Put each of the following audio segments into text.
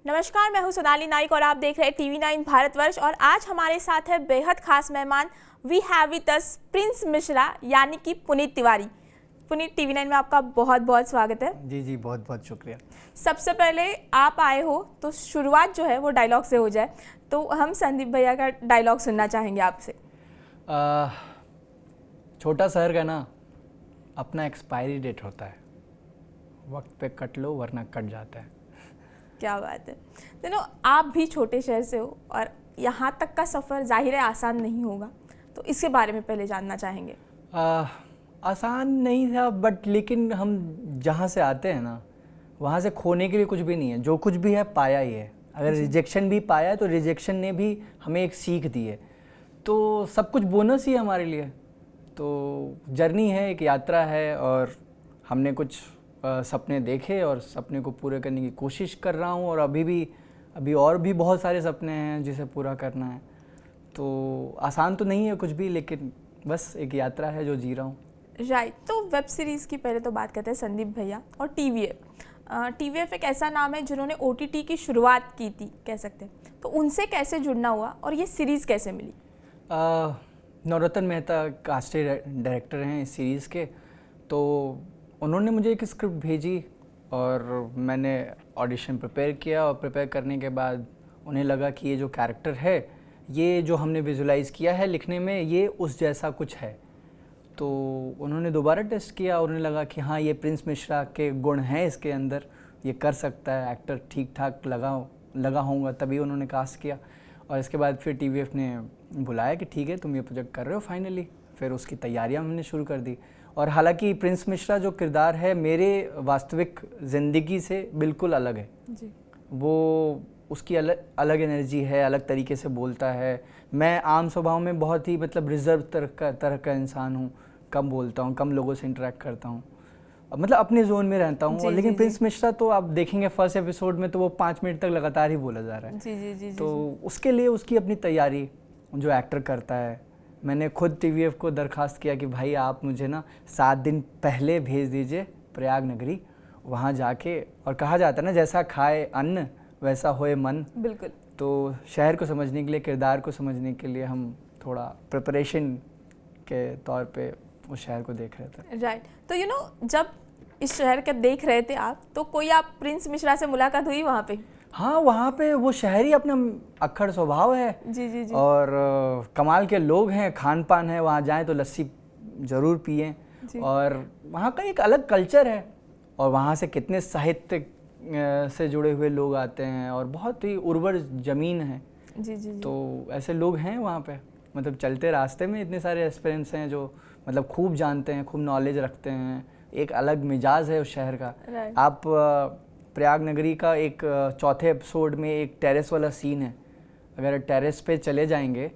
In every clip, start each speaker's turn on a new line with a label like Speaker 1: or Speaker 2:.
Speaker 1: नमस्कार, मैं हूं सोनाली नाइक और आप देख रहे हैं TV9 भारतवर्ष। और आज हमारे साथ है बेहद खास मेहमान। We have with us Prince Mishra यानी कि पुनीत तिवारी। पुनीत, TV9 में आपका बहुत बहुत स्वागत है।
Speaker 2: जी जी, बहुत बहुत शुक्रिया।
Speaker 1: सबसे पहले आप आए हो तो शुरुआत जो है वो डायलॉग से हो जाए, तो हम संदीप भैया का डायलॉग सुनना चाहेंगे आपसे।
Speaker 2: छोटा शहर का ना अपना एक्सपायरी डेट होता है, वक्त पे कट लो वरना कट जाता है।
Speaker 1: क्या बात है। देखो, आप भी छोटे शहर से हो और यहाँ तक का सफ़र जाहिर है आसान नहीं होगा, तो इसके बारे में पहले जानना चाहेंगे।
Speaker 2: आसान नहीं था, बट लेकिन हम जहाँ से आते हैं ना वहाँ से खोने के लिए कुछ भी नहीं है। जो कुछ भी है पाया ही है। अगर रिजेक्शन भी पाया है तो रिजेक्शन ने भी हमें एक सीख दी है, तो सब कुछ बोनस ही है हमारे लिए। तो जर्नी है, एक यात्रा है, और हमने कुछ सपने देखे और सपने को पूरे करने की कोशिश कर रहा हूँ। और अभी और भी बहुत सारे सपने हैं जिसे पूरा करना है। तो आसान तो नहीं है कुछ भी, लेकिन बस एक यात्रा है जो जी रहा हूँ।
Speaker 1: राइट। तो वेब सीरीज़ की पहले तो बात करते हैं संदीप भैया और TVF एक ऐसा नाम है जिन्होंने OTT की शुरुआत की थी, कह सकते हैं। तो उनसे कैसे जुड़ना हुआ और ये सीरीज़ कैसे मिली?
Speaker 2: नवरत्न मेहता कास्टेड डायरेक्टर हैं इस सीरीज़ के। तो उन्होंने मुझे एक स्क्रिप्ट भेजी और मैंने ऑडिशन प्रिपेयर किया, और प्रिपेयर करने के बाद उन्हें लगा कि ये जो कैरेक्टर है, ये जो हमने विजुलाइज़ किया है लिखने में, ये उस जैसा कुछ है। तो उन्होंने दोबारा टेस्ट किया और उन्हें लगा कि हाँ, ये प्रिंस मिश्रा के गुण हैं इसके अंदर, ये कर सकता है, एक्टर ठीक ठाक लगा होगा, तभी उन्होंने कास्ट किया। और इसके बाद फिर TVF ने बुलाया कि ठीक है तुम ये प्रोजेक्ट कर रहे हो फाइनली। फिर उसकी तैयारियां हमने शुरू कर दी। और हालांकि प्रिंस मिश्रा जो किरदार है मेरे वास्तविक ज़िंदगी से बिल्कुल अलग है
Speaker 1: जी।
Speaker 2: वो उसकी अलग एनर्जी है, अलग तरीके से बोलता है। मैं आम स्वभाव में बहुत ही रिजर्व तरह का इंसान हूँ, कम बोलता हूँ, कम लोगों से इंटरेक्ट करता हूँ, अपने जोन में रहता हूँ। लेकिन प्रिंस मिश्रा तो आप देखेंगे फर्स्ट एपिसोड में तो वो 5 मिनट तक लगातार ही बोला जा रहा है।
Speaker 1: जी।
Speaker 2: तो उसके लिए उसकी अपनी तैयारी जो एक्टर करता है। मैंने खुद TVF को दरख्वास्त किया कि भाई आप मुझे ना 7 दिन पहले भेज दीजिए प्रयाग नगरी, वहाँ जाके, और कहा जाता है ना जैसा खाए अन्न वैसा होए मन। बिल्कुल। तो शहर को समझने के लिए, किरदार को समझने के लिए हम थोड़ा प्रिपरेशन के तौर पे उस शहर को देख रहे थे।
Speaker 1: राइट। तो जब इस शहर के देख रहे थे आप, तो कोई आप प्रिंस मिश्रा से मुलाकात हुई वहाँ पे?
Speaker 2: हाँ, वहाँ पे वो शहरी अपना अक्खड़ स्वभाव है।
Speaker 1: जी।
Speaker 2: और कमाल के लोग हैं, खान पान है, वहाँ जाएं तो लस्सी ज़रूर पिएं। और वहाँ का एक अलग कल्चर है, और वहाँ से कितने साहित्य से जुड़े हुए लोग आते हैं, और बहुत ही उर्वर ज़मीन है। जी। तो ऐसे लोग हैं वहाँ पे, चलते रास्ते में इतने सारे एस्पिरेंट्स हैं जो खूब जानते हैं, खूब नॉलेज रखते हैं। एक अलग मिजाज है उस शहर का। आप प्रयाग नगरी का एक चौथे एपिसोड में एक टेरेस वाला सीन है। अगर टेरेस पे चले जाएंगे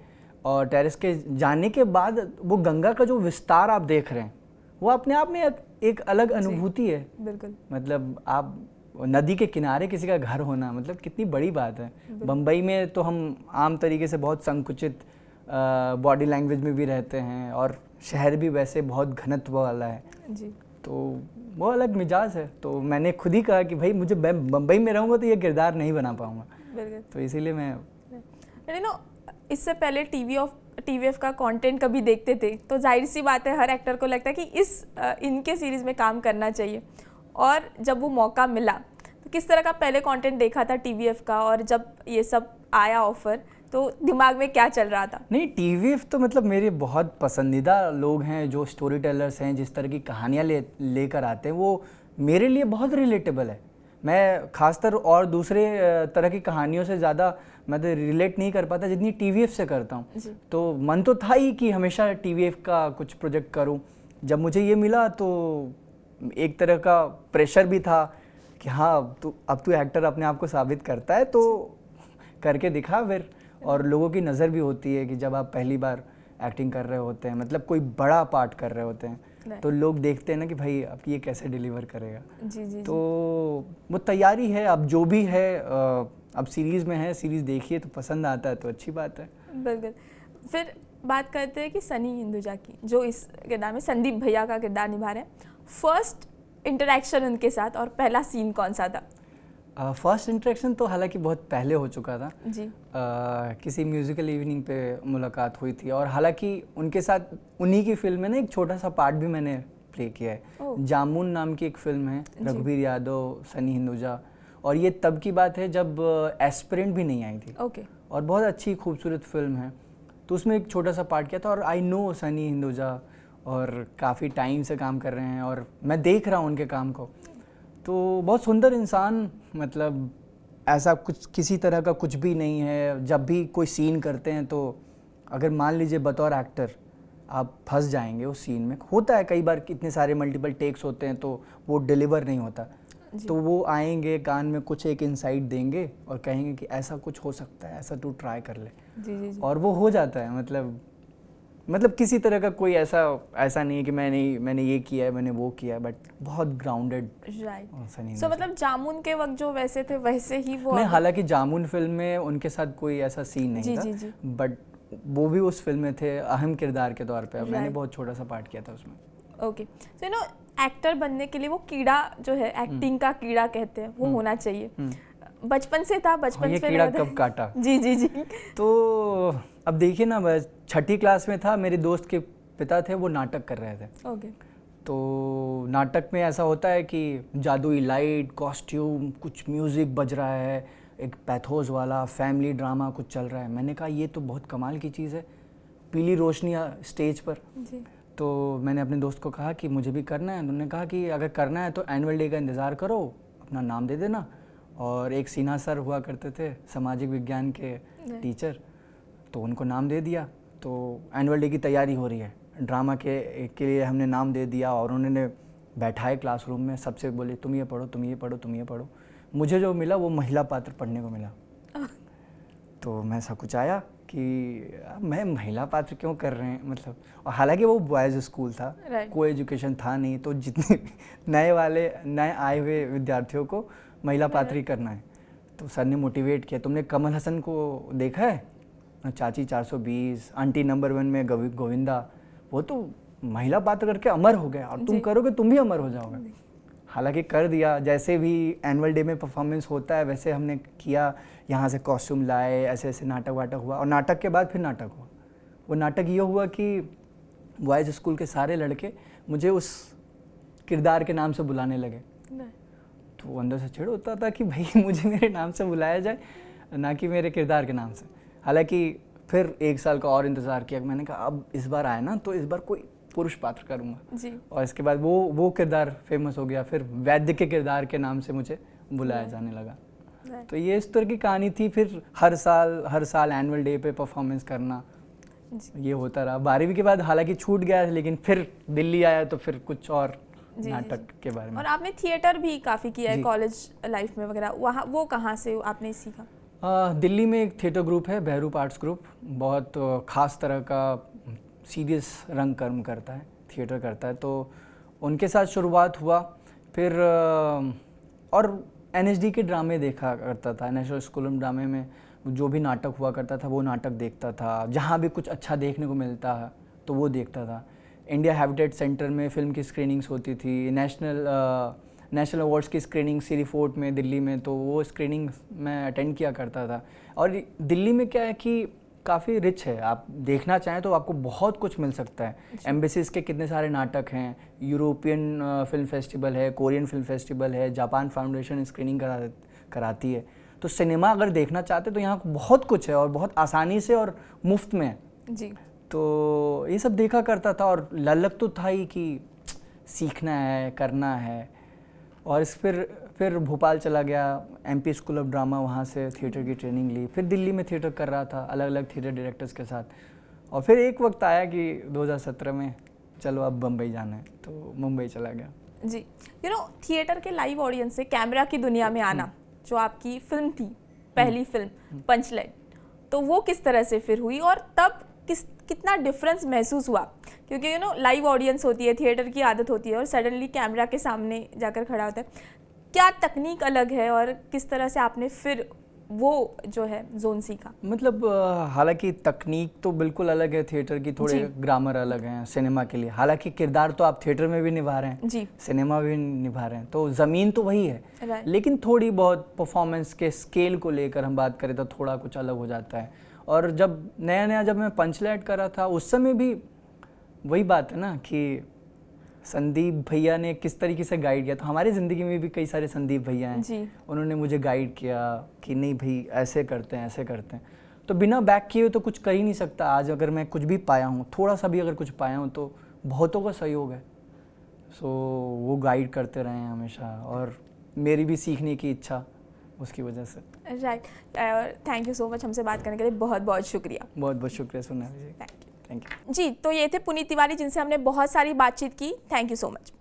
Speaker 2: और टेरेस के जाने के बाद वो गंगा का जो विस्तार आप देख रहे हैं, वो अपने आप में एक अलग अनुभूति है। बिल्कुल। आप नदी के किनारे किसी का घर होना कितनी बड़ी बात है। बम्बई में तो हम आम तरीके से बहुत संकुचित बॉडी लैंग्वेज में भी रहते हैं, और शहर भी वैसे बहुत घनत्व वाला है। जी। तो वो अलग मिजाज है। तो मैंने खुद ही कहा कि भाई मुझे बम्बई में रहूँगा तो ये किरदार नहीं बना पाऊँगा, तो इसीलिए मैं
Speaker 1: इससे पहले TVF का कंटेंट कभी देखते थे, तो जाहिर सी बात है हर एक्टर को लगता है कि इनके सीरीज़ में काम करना चाहिए। और जब वो मौका मिला तो किस तरह का पहले कंटेंट देखा था TVF का, और जब ये सब आया ऑफर तो दिमाग में क्या चल रहा था?
Speaker 2: नहीं, TVF तो मेरे बहुत पसंदीदा लोग हैं, जो स्टोरी टेलर्स हैं, जिस तरह की कहानियाँ लेकर आते हैं वो मेरे लिए बहुत रिलेटेबल है। मैं खासतर और दूसरे तरह की कहानियों से ज़्यादा रिलेट नहीं कर पाता जितनी TVF से करता हूँ। तो मन तो था ही कि हमेशा TVF का कुछ प्रोजेक्ट करूँ। जब मुझे ये मिला तो एक तरह का प्रेशर भी था कि हाँ अब तू एक्टर अपने आप को साबित करता है, तो करके दिखा फिर। और लोगों की नज़र भी होती है कि जब आप पहली बार एक्टिंग कर रहे होते हैं, कोई बड़ा पार्ट कर रहे होते हैं, तो लोग देखते हैं ना कि भाई अब ये कैसे डिलीवर करेगा। जी। तो वो तैयारी है। अब जो भी है, अब सीरीज़ में है, सीरीज़ देखिए तो पसंद आता है तो अच्छी बात है।
Speaker 1: बिल्कुल। फिर बात करते हैं कि सनी हिंदुजा की, जो इस किरदार में संदीप भैया का किरदार निभा रहे हैं। फर्स्ट इंटरेक्शन उनके साथ और पहला सीन कौन सा था?
Speaker 2: फर्स्ट इंटरेक्शन तो हालांकि बहुत पहले हो चुका था
Speaker 1: जी।
Speaker 2: किसी म्यूजिकल इवनिंग पे मुलाकात हुई थी और हालांकि उनके साथ उन्हीं की फिल्म में ना एक छोटा सा पार्ट भी मैंने प्ले किया है। जामुन नाम की एक फिल्म है, रघुवीर यादव, सनी हिंदुजा, और ये तब की बात है जब एस्पिरेंट भी नहीं आई थी।
Speaker 1: ओके।
Speaker 2: और बहुत अच्छी खूबसूरत फिल्म है, तो उसमें एक छोटा सा पार्ट किया था। और आई नो सनी हिंदुजा और काफ़ी टाइम से काम कर रहे हैं और मैं देख रहा हूँ उनके काम को, तो बहुत सुंदर इंसान, मतलब ऐसा कुछ किसी तरह का कुछ भी नहीं है। जब भी कोई सीन करते हैं तो अगर मान लीजिए बतौर एक्टर आप फंस जाएंगे उस सीन में, होता है कई बार, इतने सारे मल्टीपल टेक्स होते हैं तो वो डिलीवर नहीं होता, तो वो आएंगे कान में कुछ एक इनसाइट देंगे और कहेंगे कि ऐसा कुछ हो सकता है, ऐसा तू ट्राई कर ले।
Speaker 1: जी।
Speaker 2: और वो हो जाता है। मतलब किसी तरह का कोई ऐसा नहीं है कि मैंने ये किया है, मैंने वो किया है, बट बहुत ग्राउंडेड।
Speaker 1: राइट। सो मतलब जामुन के वक्त जो वैसे थे वैसे ही वो
Speaker 2: नहीं, हालांकि जामुन फिल्म में उनके साथ कोई ऐसा सीन नहीं था, बट वो भी उस फिल्म में थे अहम किरदार के तौर पे। मैंने बहुत छोटा सा पार्ट किया था उसमें।
Speaker 1: Okay. So you know actor बनने के लिए वो कीड़ा जो है, एक्टिंग का कीड़ा कहते हैं, वो होना चाहिए। बचपन से था, बचपन से
Speaker 2: कीड़ा कब काटा।
Speaker 1: जी।
Speaker 2: तो अब देखिए ना, मैं 6ठी क्लास में था, मेरे दोस्त के पिता थे, वो नाटक कर रहे थे।
Speaker 1: ओके।
Speaker 2: तो नाटक में ऐसा होता है कि जादुई लाइट, कॉस्ट्यूम, कुछ म्यूज़िक बज रहा है, एक पैथोस वाला फैमिली ड्रामा कुछ चल रहा है। मैंने कहा ये तो बहुत कमाल की चीज़ है, पीली रोशनियाँ स्टेज पर
Speaker 1: जी।
Speaker 2: तो मैंने अपने दोस्त को कहा कि मुझे भी करना है। उन्होंने कहा कि अगर करना है तो एनुअल डे का इंतज़ार करो, अपना नाम दे देना। और एक सिन्हा सर हुआ करते थे, सामाजिक विज्ञान के टीचर, तो उनको नाम दे दिया। तो एनुअल डे की तैयारी हो रही है, ड्रामा के लिए हमने नाम दे दिया और उन्होंने बैठाए क्लासरूम में, सबसे बोले तुम ये पढ़ो, तुम ये पढ़ो, तुम ये पढ़ो। मुझे जो मिला वो महिला पात्र पढ़ने को मिला। तो मैं सकुचाया कि मैं महिला पात्र क्यों कर रहे हैं, मतलब। और हालांकि वो बॉयज़ स्कूल था, कोई एजुकेशन था नहीं, तो जितने नए आए हुए विद्यार्थियों को महिला पात्र ही करना है। तो सर ने मोटिवेट किया, तुमने कमल हसन को देखा है, चाची 420, आंटी नंबर 1 में गोविंदा, वो तो महिला पात्र करके अमर हो गया, और तुम करोगे तुम भी अमर हो जाओगे। हालांकि कर दिया, जैसे भी एनुअल डे में परफॉर्मेंस होता है वैसे हमने किया, यहाँ से कॉस्ट्यूम लाए, ऐसे ऐसे नाटक वाटक हुआ। और नाटक के बाद फिर नाटक हुआ। वो नाटक ये हुआ कि बॉयज़ स्कूल के सारे लड़के मुझे उस किरदार के नाम से बुलाने लगे। तो अंदर से चिढ़ होता था कि भाई मुझे मेरे नाम से बुलाया जाए, ना कि मेरे किरदार के नाम से। हालांकि फिर 1 साल का और इंतज़ार किया, मैंने कहा अब इस बार आया ना तो इस बार कोई पुरुष पात्र करूँगा जी। और इसके बाद वो किरदार फेमस हो गया, फिर वैद्य के किरदार के नाम से मुझे बुलाया जाने लगा। तो ये इस तरह की कहानी थी। फिर हर साल एनुअल डे पे परफॉर्मेंस करना, ये होता रहा। 12वीं के बाद हालांकि छूट गया, लेकिन फिर दिल्ली आया तो फिर कुछ और नाटक के बारे में।
Speaker 1: और आपने थिएटर भी काफ़ी किया है कॉलेज लाइफ में वगैरह, वहाँ वो कहाँ से आपने सीखा?
Speaker 2: दिल्ली में एक थिएटर ग्रुप है, बहरूप आर्ट्स ग्रुप, बहुत ख़ास तरह का सीरियस रंग कर्म करता है, थिएटर करता है। तो उनके साथ शुरुआत हुआ। फिर और NSD के ड्रामे देखा करता था, नेशनल स्कूल ऑफ ड्रामे में जो भी नाटक हुआ करता था वो नाटक देखता था। जहाँ भी कुछ अच्छा देखने को मिलता है तो वो देखता था। इंडिया हैबिटेट सेंटर में फ़िल्म की स्क्रीनिंग्स होती थी, नेशनल अवार्ड्स की स्क्रीनिंग सिरी फोर्ट में दिल्ली में, तो वो स्क्रीनिंग मैं अटेंड किया करता था। और दिल्ली में क्या है कि काफ़ी रिच है, आप देखना चाहें तो आपको बहुत कुछ मिल सकता है। एम्बेसीज के कितने सारे नाटक हैं, यूरोपियन फिल्म फेस्टिवल है, कोरियन फिल्म फेस्टिवल है, जापान फाउंडेशन स्क्रीनिंग कराती है। तो सिनेमा अगर देखना चाहते तो यहाँ बहुत कुछ है और बहुत आसानी से और मुफ्त में
Speaker 1: जी।
Speaker 2: तो ये सब देखा करता था और ललक तो था ही कि सीखना है, करना है। और फिर भोपाल चला गया, MP स्कूल ऑफ ड्रामा, वहाँ से थिएटर की ट्रेनिंग ली। फिर दिल्ली में थिएटर कर रहा था अलग अलग थिएटर डायरेक्टर्स के साथ। और फिर एक वक्त आया कि 2017 में चलो अब मुंबई जाना है, तो मुंबई चला गया
Speaker 1: जी। थिएटर के लाइव ऑडियंस से कैमरा की दुनिया में आना, जो आपकी फिल्म थी, पहली फिल्म पंचलाइन, तो वो किस तरह से फिर हुई और तब कितना डिफरेंस महसूस हुआ? क्योंकि लाइव ऑडियंस होती है, थिएटर की आदत होती है और सडनली कैमरा के सामने जाकर खड़ा होता है। क्या तकनीक अलग है और किस तरह से आपने फिर वो जो है जोन सी का?
Speaker 2: मतलब हालांकि तकनीक तो बिल्कुल अलग है थिएटर की, थोड़े ग्रामर अलग हैं सिनेमा के लिए। हालांकि किरदार तो आप थिएटर में भी निभा रहे हैं,
Speaker 1: जी,
Speaker 2: सिनेमा भी निभा रहे हैं, तो ज़मीन तो वही है, लेकिन थोड़ी बहुत परफॉर्मेंस के स्केल को लेकर हम बात करें तो थोड़ा कुछ अलग हो जाता है। और जब नया जब मैं पंचलैट कर रहा था उस समय भी वही बात है ना कि संदीप भैया ने किस तरीके से गाइड किया। तो हमारी ज़िंदगी में भी कई सारे संदीप भैया हैं
Speaker 1: जी,
Speaker 2: उन्होंने मुझे गाइड किया कि नहीं भाई ऐसे करते हैं ऐसे करते हैं। तो बिना बैक किए हुए तो कुछ कर ही नहीं सकता। आज अगर मैं कुछ भी पाया हूँ, थोड़ा सा भी अगर कुछ पाया हूँ, तो बहुतों का सहयोग है। सो वो गाइड करते रहे हैं हमेशा, और मेरी भी सीखने की इच्छा उसकी वजह से।
Speaker 1: Right, thank you so much हमसे बात करने के लिए, बहुत बहुत शुक्रिया।
Speaker 2: बहुत बहुत शुक्रिया सोनाली जी,
Speaker 1: थैंक यू।
Speaker 2: थैंक यू
Speaker 1: जी, तो ये थे पुनीत तिवारी जिनसे हमने बहुत सारी बातचीत की। Thank you so much.